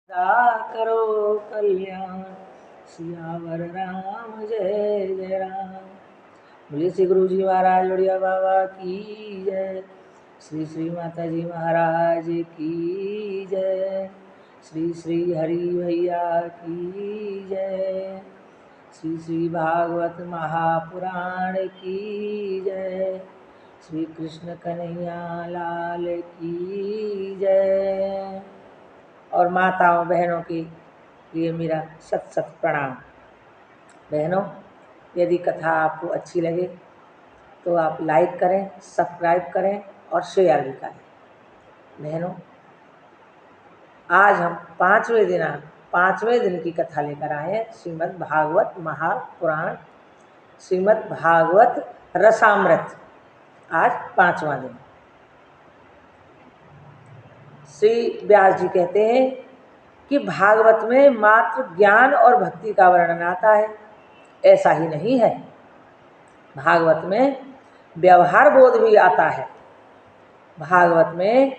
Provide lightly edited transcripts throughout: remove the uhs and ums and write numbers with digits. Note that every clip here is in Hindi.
करो कल्याण सियावर राम जय जय राम। बोलिए श्री गुरु जी महाराज बढ़िया बाबा की जय। श्री श्री माता जी महाराज की जय। श्री श्री हरि भैया की जय। श्री श्री भागवत महापुराण की जय। श्री कृष्ण कन्हैया लाल की जय। और माताओं बहनों के लिए मेरा सत सत प्रणाम। बहनों, यदि कथा आपको अच्छी लगे तो आप लाइक करें, सब्सक्राइब करें और शेयर भी करें। बहनों, आज हम पाँचवें दिन की कथा लेकर आए हैं। श्रीमद् भागवत महापुराण, श्रीमद् भागवत रसामृत। आज 5वां दिन। श्री व्यास जी कहते हैं कि भागवत में मात्र ज्ञान और भक्ति का वर्णन आता है। ऐसा ही नहीं है, भागवत में व्यवहार बोध भी आता है। भागवत में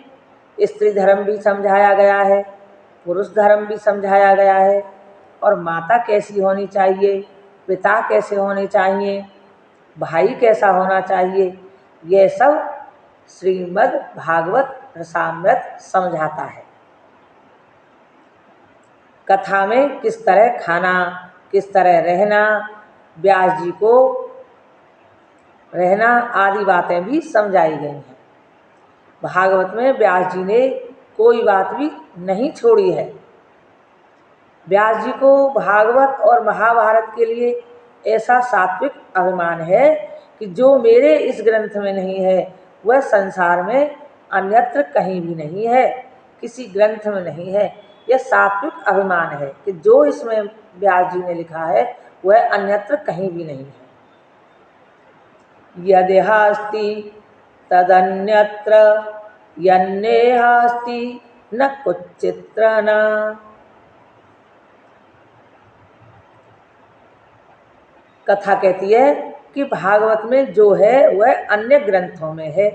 स्त्री धर्म भी समझाया गया है, पुरुष धर्म भी समझाया गया है, और माता कैसी होनी चाहिए, पिता कैसे होने चाहिए, भाई कैसा होना चाहिए, यह सब श्रीमद् भागवत रसामृत समझाता है। कथा में किस तरह खाना, किस तरह रहना, व्यास जी को रहना आदि बातें भी समझाई गई हैं। भागवत में व्यास जी ने कोई बात भी नहीं छोड़ी है। व्यास जी को भागवत और महाभारत के लिए ऐसा सात्विक अभिमान है कि जो मेरे इस ग्रंथ में नहीं है वह संसार में अन्यत्र कहीं भी नहीं है, किसी ग्रंथ में नहीं है। यह सात्विक अभिमान है कि जो इसमें व्यास जी ने लिखा है वह अन्यत्र कहीं भी नहीं है। यदेहास्ति तदन्यत्र यन्नेहास्ति न कुचित्र न। कथा कहती है कि भागवत में जो है वह अन्य ग्रंथों में है।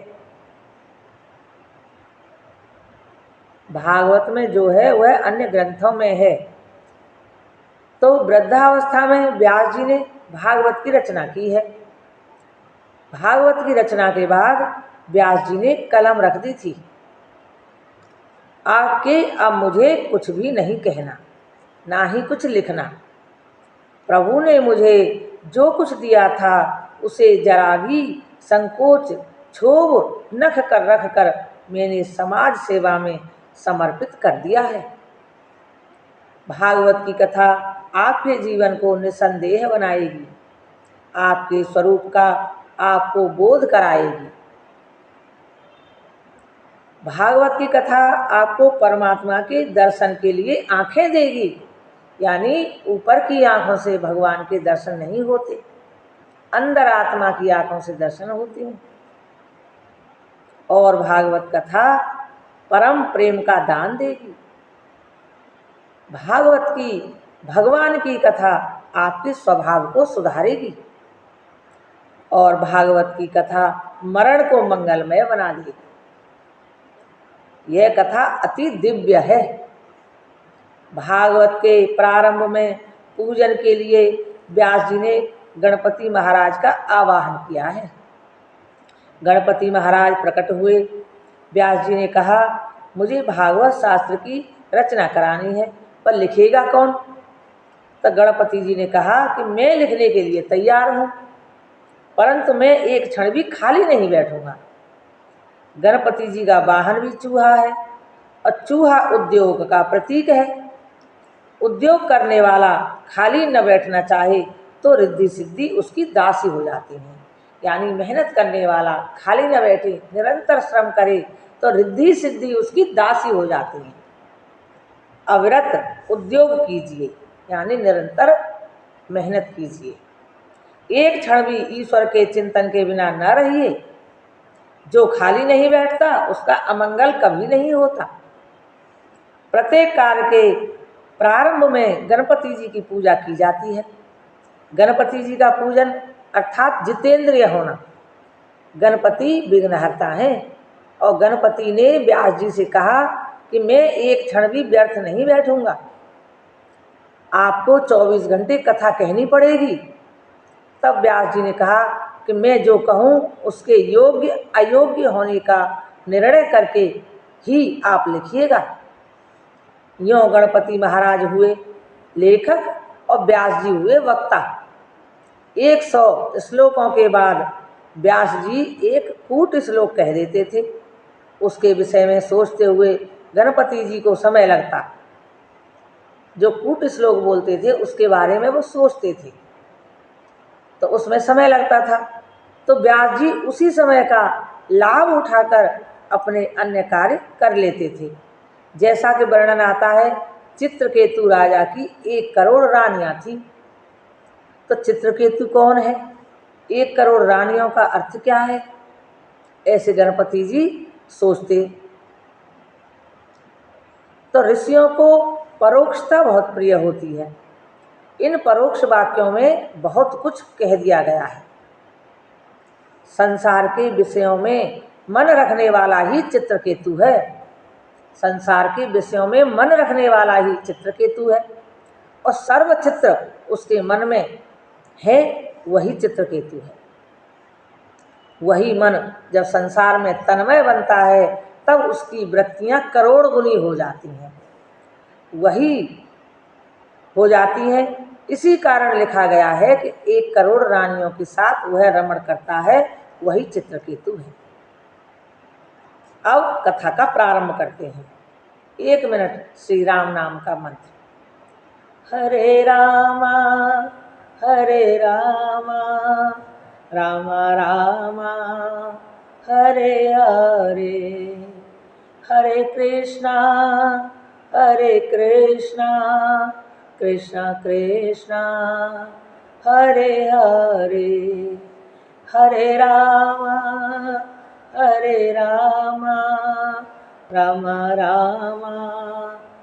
भागवत में जो है वह अन्य ग्रंथों में है। तो वृद्धावस्था में व्यास जी ने भागवत की रचना की है। भागवत की रचना के बाद व्यास जी ने कलम रख दी थी, आपके अब मुझे कुछ भी नहीं कहना, ना ही कुछ लिखना। प्रभु ने मुझे जो कुछ दिया था उसे जरा भी संकोच क्षोभ न रख कर मैंने समाज सेवा में समर्पित कर दिया है। भागवत की कथा आपके जीवन को निसंदेह बनाएगी, आपके स्वरूप का आपको बोध कराएगी। भागवत की कथा आपको परमात्मा के दर्शन के लिए आंखें देगी, यानी ऊपर की आंखों से भगवान के दर्शन नहीं होते, अंदर आत्मा की आंखों से दर्शन होते हैं। और भागवत कथा परम प्रेम का दान देगी। भागवत की, भगवान की कथा आपके स्वभाव को सुधारेगी और भागवत की कथा मरण को मंगलमय बना देगी। यह कथा अति दिव्य है। भागवत के प्रारंभ में पूजन के लिए व्यास जी ने गणपति महाराज का आवाहन किया है। गणपति महाराज प्रकट हुए। व्यास जी ने कहा, मुझे भागवत शास्त्र की रचना करानी है, पर लिखेगा कौन? तो गणपति जी ने कहा कि मैं लिखने के लिए तैयार हूँ, परंतु मैं एक क्षण भी खाली नहीं बैठूंगा। गणपति जी का वाहन भी चूहा है, और चूहा उद्योग का प्रतीक है। उद्योग करने वाला खाली न बैठना चाहे तो रिद्धि सिद्धि उसकी दासी हो जाती है। यानी मेहनत करने वाला खाली न बैठे, निरंतर श्रम करे तो रिद्धि सिद्धि उसकी दासी हो जाती है। अविरत उद्योग कीजिए, यानी निरंतर मेहनत कीजिए। एक क्षण भी ईश्वर के चिंतन के बिना न रहिए। जो खाली नहीं बैठता उसका अमंगल कभी नहीं होता। प्रत्येक कार्य के प्रारंभ में गणपति जी की पूजा की जाती है। गणपति जी का पूजन अर्थात जितेंद्रिय होना। गणपति विघ्नहर्ता हैं, और गणपति ने व्यास जी से कहा कि मैं एक क्षण भी व्यर्थ नहीं बैठूंगा, आपको 24 घंटे कथा कहनी पड़ेगी। तब व्यास जी ने कहा कि मैं जो कहूँ उसके योग्य अयोग्य होने का निर्णय करके ही आप लिखिएगा। यों गणपति महाराज हुए लेखक और व्यास जी हुए वक्ता। 100 श्लोकों के बाद व्यास जी एक कूट श्लोक कह देते थे। उसके विषय में सोचते हुए गणपति जी को समय लगता। जो कूट श्लोक बोलते थे उसके बारे में वो सोचते थे, तो उसमें समय लगता था। तो व्यास जी उसी समय का लाभ उठाकर अपने अन्य कार्य कर लेते थे। जैसा कि वर्णन आता है, चित्रकेतु राजा की 1 करोड़ रानियां थी। तो चित्रकेतु कौन है, 1 करोड़ रानियों का अर्थ क्या है, ऐसे गणपति जी सोचते। तो ऋषियों को परोक्षता बहुत प्रिय होती है। इन परोक्ष वाक्यों में बहुत कुछ कह दिया गया है। संसार के विषयों में मन रखने वाला ही चित्रकेतु है। संसार के विषयों में मन रखने वाला ही चित्रकेतु है, और सर्वचित्र उसके मन में है, वही चित्रकेतु है। वही मन जब संसार में तन्मय बनता है तब उसकी वृत्तियां करोड़ गुनी हो जाती हैं, वही हो जाती हैं। इसी कारण लिखा गया है कि 1 करोड़ रानियों के साथ वह रमण करता है, वही चित्रकेतु है। अब कथा का प्रारंभ करते हैं। 1 मिनट श्री राम नाम का मंत्र। हरे रामा राम रामा हरे हरे, हरे कृष्णा कृष्णा कृष्णा हरे हरे, हरे राम राम राम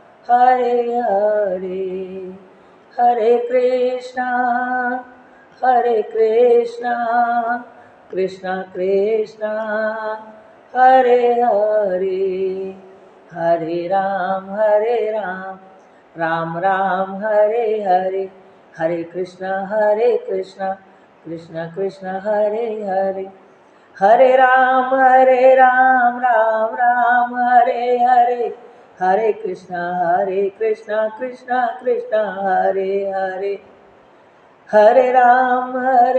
हरे हरे, हरे कृष्णा कृष्णा कृष्णा हरे हरे, हरे राम राम राम हरे हरे, हरे कृष्णा कृष्णा कृष्णा हरे हरे, हरे राम राम राम हरे हरे, हरे कृष्णा कृष्णा कृष्णा हरे हरे, हरे राम राम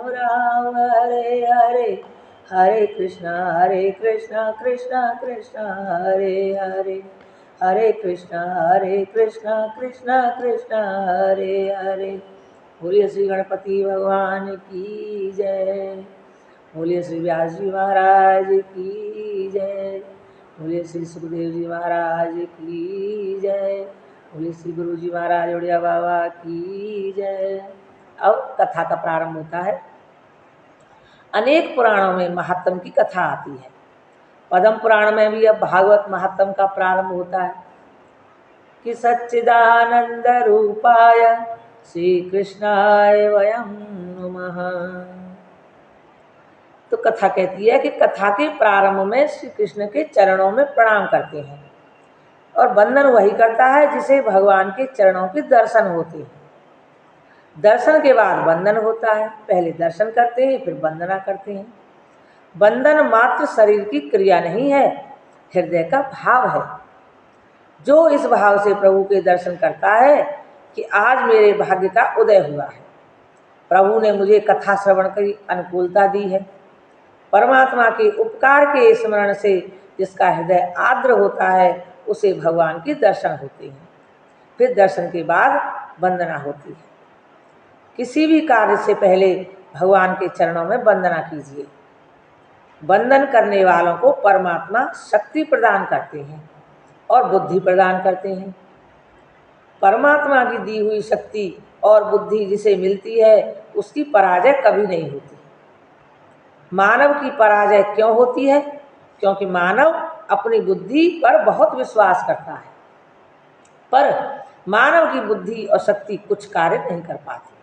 राम हरे हरे, हरे कृष्णा कृष्णा कृष्णा हरे हरे, हरे कृष्णा कृष्णा कृष्णा हरे हरे। बोलिए श्री गणपति भगवान की जय, बोलिए श्री व्यास जी महाराज की जय, बोलिए श्री सुखदेव जी महाराज की जय, बोलिए श्री गुरु जी महाराज उड़िया बाबा की जय। अब कथा का प्रारंभ होता है। अनेक पुराणों में महात्म की कथा आती है। पद्म पुराण में भी अब भागवत महात्म का प्रारंभ होता है कि सच्चिदानंद रूपाय श्री कृष्णाय वयं नमः। तो कथा कहती है कि कथा के प्रारंभ में श्री कृष्ण के चरणों में प्रणाम करते हैं, और वंदन वही करता है जिसे भगवान के चरणों के दर्शन होते हैं। दर्शन के बाद वंदन होता है। पहले दर्शन करते हैं, फिर वंदना करते हैं। वंदन मात्र शरीर की क्रिया नहीं है, हृदय का भाव है। जो इस भाव से प्रभु के दर्शन करता है कि आज मेरे भाग्य का उदय हुआ है, प्रभु ने मुझे कथा श्रवण की अनुकूलता दी है, परमात्मा के उपकार के स्मरण से जिसका हृदय आर्द्र होता है उसे भगवान के दर्शन होते हैं। फिर दर्शन के बाद वंदना होती है। किसी भी कार्य से पहले भगवान के चरणों में वंदना कीजिए। वंदन करने वालों को परमात्मा शक्ति प्रदान करते हैं और बुद्धि प्रदान करते हैं। परमात्मा की दी हुई शक्ति और बुद्धि जिसे मिलती है उसकी पराजय कभी नहीं होती। मानव की पराजय क्यों होती है? क्योंकि मानव अपनी बुद्धि पर बहुत विश्वास करता है, पर मानव की बुद्धि और शक्ति कुछ कार्य नहीं कर पाती।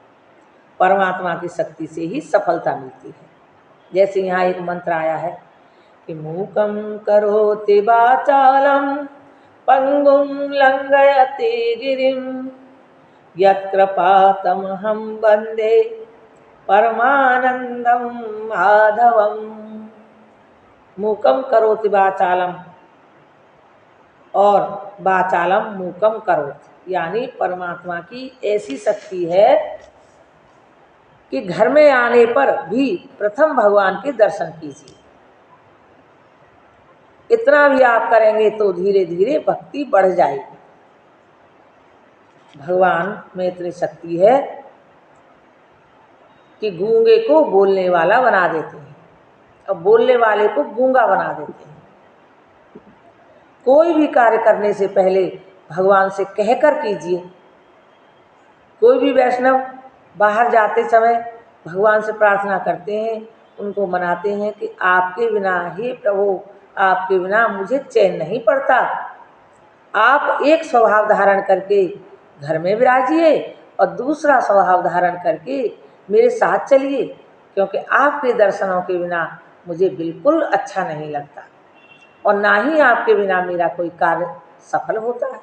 परमात्मा की शक्ति से ही सफलता मिलती है। जैसे यहाँ एक मंत्र आया है कि मूकं करोति वाचालं पंगुं लंघयते गिरिं यत्कृपातमहं वन्दे परमानंदं माधवम। मूकं करोति वाचालम और वाचालम मूकं करोति, यानी परमात्मा की ऐसी शक्ति है कि घर में आने पर भी प्रथम भगवान के दर्शन कीजिए। इतना भी आप करेंगे तो धीरे धीरे भक्ति बढ़ जाएगी। भगवान में इतनी शक्ति है कि गूंगे को बोलने वाला बना देते हैं और बोलने वाले को गूंगा बना देते हैं। कोई भी कार्य करने से पहले भगवान से कहकर कीजिए। कोई भी वैष्णव बाहर जाते समय भगवान से प्रार्थना करते हैं, उनको मनाते हैं कि आपके बिना ही प्रभु, आपके बिना मुझे चैन नहीं पड़ता। आप एक स्वभाव धारण करके घर में विराजिए और दूसरा स्वभाव धारण करके मेरे साथ चलिए, क्योंकि आपके दर्शनों के बिना मुझे बिल्कुल अच्छा नहीं लगता और ना ही आपके बिना मेरा कोई कार्य सफल होता है।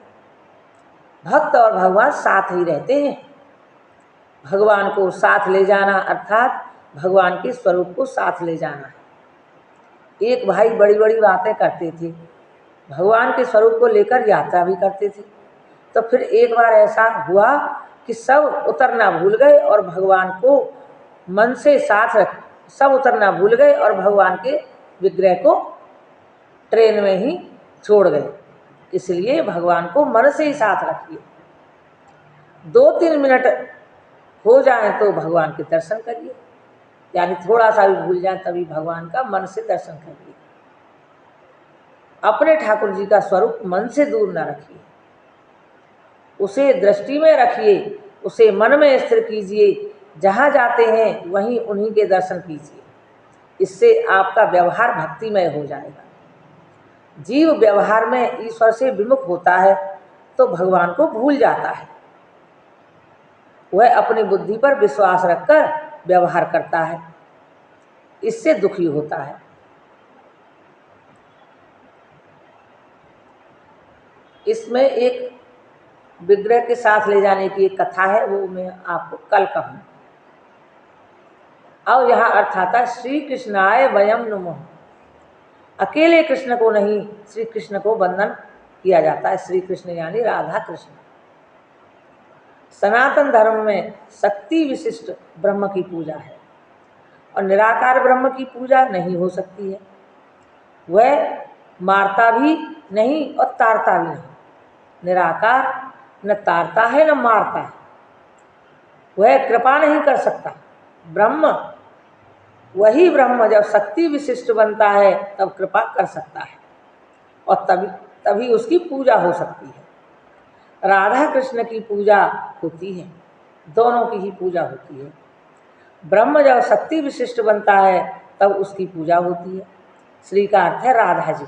भक्त और भगवान साथ ही रहते हैं। भगवान को साथ ले जाना अर्थात भगवान के स्वरूप को साथ ले जाना है। एक भाई बड़ी बड़ी बातें करते थे, भगवान के स्वरूप को लेकर यात्रा भी करते थे। तो फिर एक बार ऐसा हुआ कि सब उतरना भूल गए और भगवान को मन से साथ रख, सब उतरना भूल गए और भगवान के विग्रह को ट्रेन में ही छोड़ गए। इसलिए भगवान को मन से ही साथ रखिए। 2-3 मिनट हो जाए तो भगवान के दर्शन करिए, यानी थोड़ा सा भी भूल जाए तभी भगवान का मन से दर्शन करिए। अपने ठाकुर जी का स्वरूप मन से दूर न रखिए, उसे दृष्टि में रखिए, उसे मन में स्थिर कीजिए। जहाँ जाते हैं वहीं उन्हीं के दर्शन कीजिए। इससे आपका व्यवहार भक्तिमय हो जाएगा। जीव व्यवहार में ईश्वर से विमुख होता है तो भगवान को भूल जाता है। वह अपनी बुद्धि पर विश्वास रखकर व्यवहार करता है, इससे दुखी होता है। इसमें एक विग्रह के साथ ले जाने की एक कथा है, वो मैं आपको कल कहूँ। अब यहाँ अर्थ आता है श्री कृष्णाय वयम नमः। अकेले कृष्ण को नहीं, श्री कृष्ण को वंदन किया जाता है। श्री कृष्ण यानी राधा कृष्ण। सनातन धर्म में शक्ति विशिष्ट ब्रह्म की पूजा है और निराकार ब्रह्म की पूजा नहीं हो सकती है। वह मारता भी नहीं और तारता भी नहीं। निराकार न तारता है न मारता है। वह कृपा नहीं कर सकता। ब्रह्म, वही ब्रह्म जब शक्ति विशिष्ट बनता है तब कृपा कर सकता है और तभी उसकी पूजा हो सकती है। राधा कृष्ण की पूजा होती है, दोनों की ही पूजा होती है। ब्रह्म जब शक्ति विशिष्ट बनता है तब उसकी पूजा होती है। श्री का अर्थ है राधा जी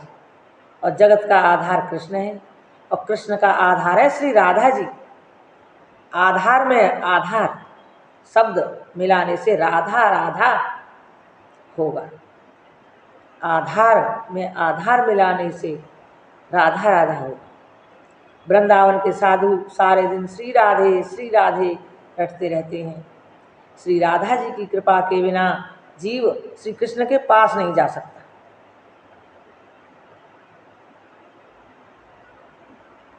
और जगत का आधार कृष्ण है और कृष्ण का आधार है श्री राधा जी। आधार में आधार शब्द मिलाने से राधा राधा होगा। आधार में आधार मिलाने से राधा राधा होगा। वृंदावन के साधु सारे दिन श्री राधे रटते रहते हैं। श्री राधा जी की कृपा के बिना जीव श्री कृष्ण के पास नहीं जा सकता।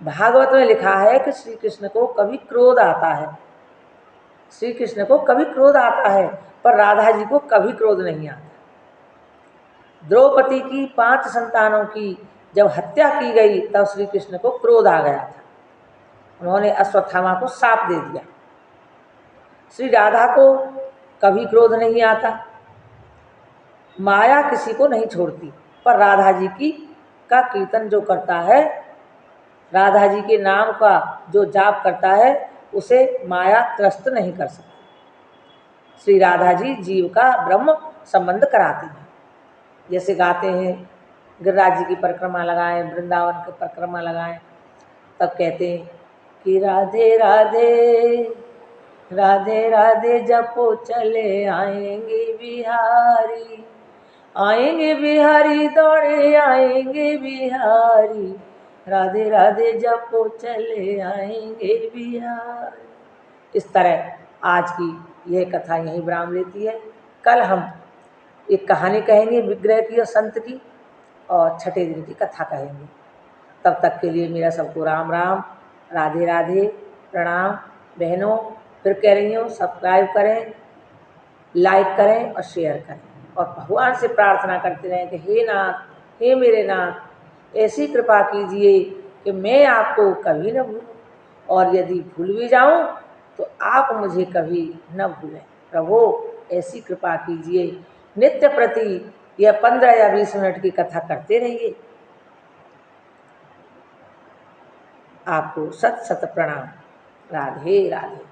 भागवत में लिखा है कि श्री कृष्ण को कभी क्रोध आता है, श्री कृष्ण को कभी क्रोध आता है, पर राधा जी को कभी क्रोध नहीं आता। द्रौपदी की 5 संतानों की जब हत्या की गई तब श्री कृष्ण को क्रोध आ गया था। उन्होंने अश्वत्थामा को शाप दे दिया। श्री राधा को कभी क्रोध नहीं आता। माया किसी को नहीं छोड़ती, पर राधा जी की का कीर्तन जो करता है, राधा जी के नाम का जो जाप करता है, उसे माया त्रस्त नहीं कर सकती। श्री राधा जी जीव का ब्रह्म संबंध कराती हैं। जैसे गाते हैं गिरिराज जी की परिक्रमा लगाएं, वृंदावन की परिक्रमा लगाएं, तब कहते हैं कि राधे राधे राधे राधे जपो चले आएंगे बिहारी, आएंगे बिहारी दौड़े आएंगे बिहारी, राधे राधे जपो चले आएंगे बिहारी। इस तरह आज की यह कथा यहीं विराम लेती है। कल हम एक कहानी कहेंगे विग्रह की और संत की, और छठे दिन की कथा कहेंगे। तब तक के लिए मेरा सबको राम राम, राधे राधे, प्रणाम। बहनों फिर कह रही हूँ, सब्सक्राइब करें, लाइक करें और शेयर करें, और भगवान से प्रार्थना करते रहें कि हे नाथ, हे मेरे नाथ, ऐसी कृपा कीजिए कि मैं आपको कभी न भूलूं, और यदि भूल भी जाऊं तो आप मुझे कभी न भूलें। प्रभु ऐसी कृपा कीजिए। नित्य प्रति यह 15 या 20 मिनट की कथा करते रहिए। आपको सत सत प्रणाम। राधे राधे।